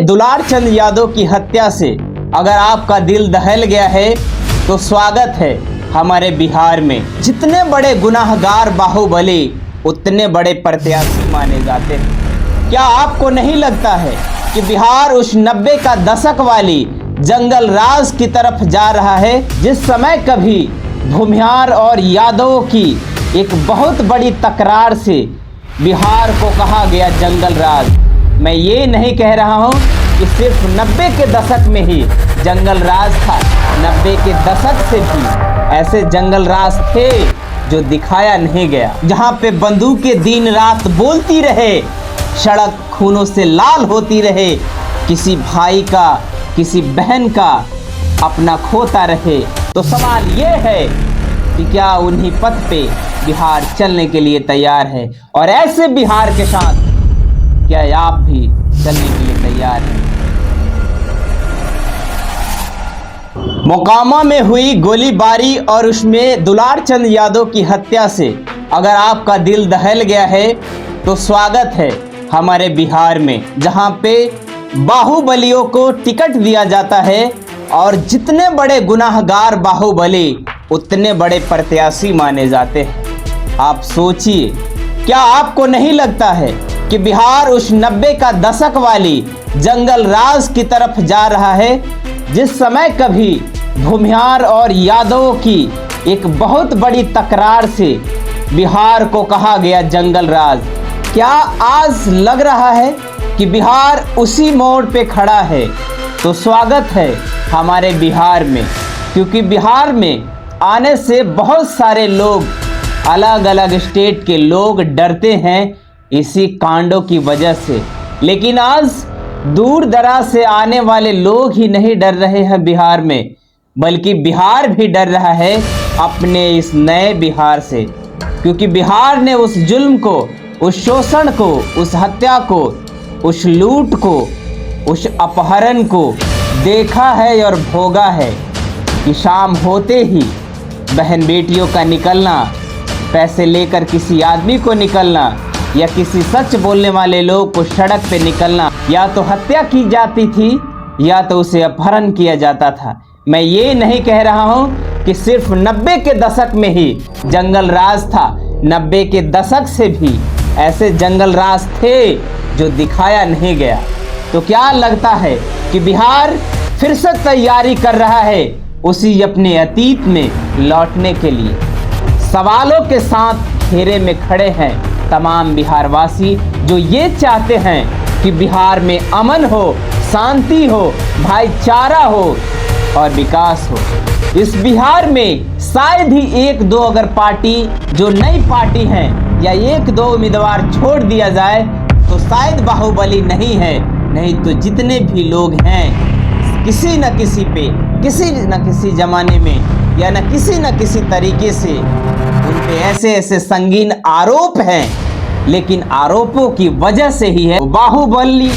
दुलार चंद यादव की हत्या से अगर आपका दिल दहल गया है तो स्वागत है हमारे बिहार में। जितने बड़े गुनाहगार बाहुबली उतने बड़े प्रत्याशी माने जाते हैं। क्या आपको नहीं लगता है कि बिहार उस 90 का दशक वाली जंगल राज की तरफ जा रहा है, जिस समय कभी भूमिहार और यादवों की एक बहुत बड़ी तकरार से बिहार को कहा गया जंगल राज। मैं ये नहीं कह रहा हूँ कि सिर्फ 90 के दशक में ही जंगल राज था। 90 के दशक से भी ऐसे जंगल राज थे जो दिखाया नहीं गया, जहाँ पे बंदूकें दिन रात बोलती रहे, सड़क खूनों से लाल होती रहे, किसी भाई का किसी बहन का अपना खोता रहे। तो सवाल ये है कि क्या उन्हीं पथ पे बिहार चलने के लिए तैयार है, और ऐसे बिहार के साथ क्या आप भी चलने के लिए तैयार हैं? मोकामा में हुई गोलीबारी और उसमें दुलार चंद यादव की हत्या से अगर आपका दिल दहल गया है तो स्वागत है हमारे बिहार में, जहां पे बाहुबलियों को टिकट दिया जाता है और जितने बड़े गुनाहगार बाहुबली उतने बड़े प्रत्याशी माने जाते हैं। आप सोचिए, क्या आपको नहीं लगता है कि बिहार उस 90 का दशक वाली जंगल राज की तरफ जा रहा है, जिस समय कभी भूमिहार और यादवों की एक बहुत बड़ी तकरार से बिहार को कहा गया जंगल राज। क्या आज लग रहा है कि बिहार उसी मोड़ पे खड़ा है? तो स्वागत है हमारे बिहार में, क्योंकि बिहार में आने से बहुत सारे लोग, अलग अलग स्टेट के लोग डरते हैं इसी कांडों की वजह से। लेकिन आज दूर दराज से आने वाले लोग ही नहीं डर रहे हैं बिहार में, बल्कि बिहार भी डर रहा है अपने इस नए बिहार से, क्योंकि बिहार ने उस जुल्म को, उस शोषण को, उस हत्या को, उस लूट को, उस अपहरण को देखा है और भोगा है कि शाम होते ही बहन बेटियों का निकलना, पैसे लेकर किसी आदमी को निकलना, या किसी सच बोलने वाले लोग को सड़क पे निकलना, या तो हत्या की जाती थी या तो उसे अपहरण किया जाता था। मैं ये नहीं कह रहा हूँ कि सिर्फ 90 के दशक में ही जंगल राज था। 90 के दशक से भी ऐसे जंगल राज थे जो दिखाया नहीं गया। तो क्या लगता है कि बिहार फिर से तैयारी कर रहा है उसी अपने अतीत में लौटने के लिए? सवालों के साथ घेरे में खड़े हैं तमाम बिहारवासी, जो ये चाहते हैं कि बिहार में अमन हो, शांति हो, भाईचारा हो और विकास हो। इस बिहार में शायद ही एक दो अगर पार्टी जो नई पार्टी हैं या एक दो उम्मीदवार छोड़ दिया जाए तो शायद बाहुबली नहीं है, नहीं तो जितने भी लोग हैं किसी न किसी पे, किसी न किसी जमाने में या न किसी तरीके से उन पे ऐसे ऐसे संगीन आरोप हैं, लेकिन आरोपों की वजह से ही है बाहुबली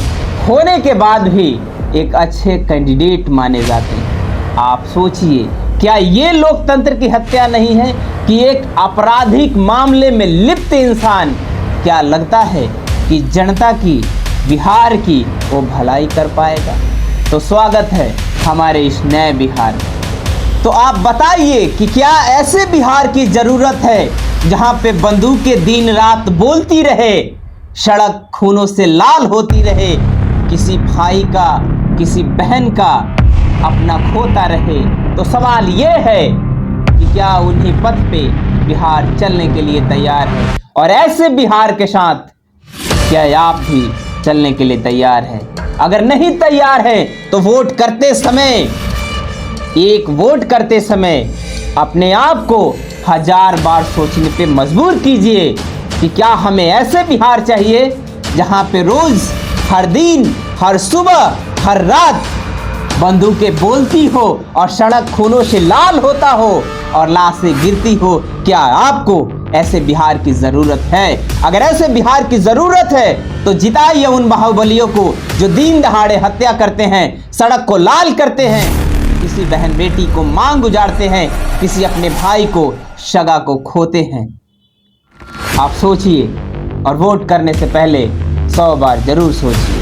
होने के बाद भी एक अच्छे कैंडिडेट माने जाते हैं। आप सोचिए, क्या ये लोकतंत्र की हत्या नहीं है कि एक आपराधिक मामले में लिप्त इंसान, क्या लगता है कि जनता की, बिहार की वो भलाई कर पाएगा? तो स्वागत है हमारे इस नए बिहार में। तो आप बताइए कि क्या ऐसे बिहार की ज़रूरत है जहां पे बंदूकें दिन रात बोलती रहे, सड़क खूनों से लाल होती रहे, किसी भाई का किसी बहन का अपना खोता रहे? तो सवाल ये है कि क्या उन्हीं पथ पे बिहार चलने के लिए तैयार है, और ऐसे बिहार के साथ क्या आप भी चलने के लिए तैयार है? अगर नहीं तैयार है तो वोट करते समय, एक वोट करते समय अपने आप को 1000 बार सोचने पे मजबूर कीजिए कि क्या हमें ऐसे बिहार चाहिए जहां पे रोज, हर दिन, हर सुबह, हर रात बंदूकें बोलती हो और सड़क खूनों से लाल होता हो और लाशें गिरती हो? क्या आपको ऐसे बिहार की ज़रूरत है? अगर ऐसे बिहार की ज़रूरत है तो जिताइए उन बाहुबलियों को जो दिन दहाड़े हत्या करते हैं, सड़क को लाल करते हैं, किसी बहन बेटी को मांग उजाड़ते हैं, किसी अपने भाई को, सगा को खोते हैं। आप सोचिए और वोट करने से पहले 100 बार जरूर सोचिए।